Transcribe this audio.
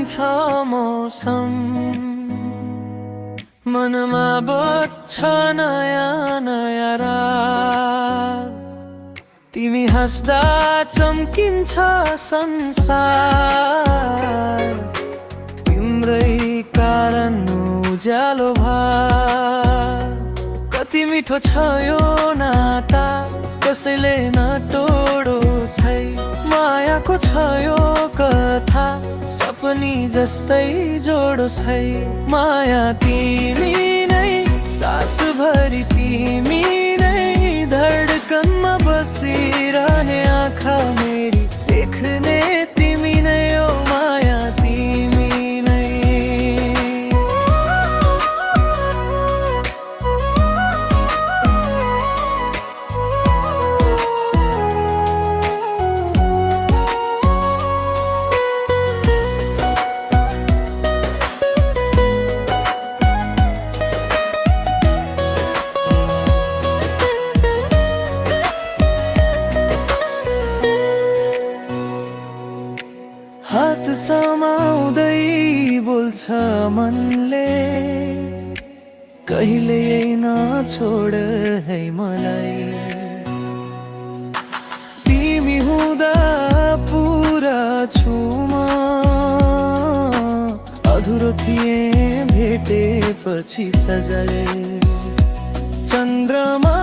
बदलिन्छ मौसम, मनमा बज्छ नयाँ नयाँ राग। तिमी हँस्दा चम्किन्छ संसार, तिम्रै कारण उज्यालो भए। कति मिठो छ यो नाता, कसैले नटोडोस् है। मायाको छ यो कथा, सपनी जस्तै जोडोस् है। माया तिमी नै, सास भरि तिमी नै, धडकनमा बसिरहने आँखा मेरी देख्ने तिमी नै हो। माया तिमी नै। हात समाउँदै बोल्छ मनले, कहिले नछोड है मलाई। तिमी हुँदा पुरा छु म, अधुरो थिए भेटेपछि सजाए। चन्द्रमा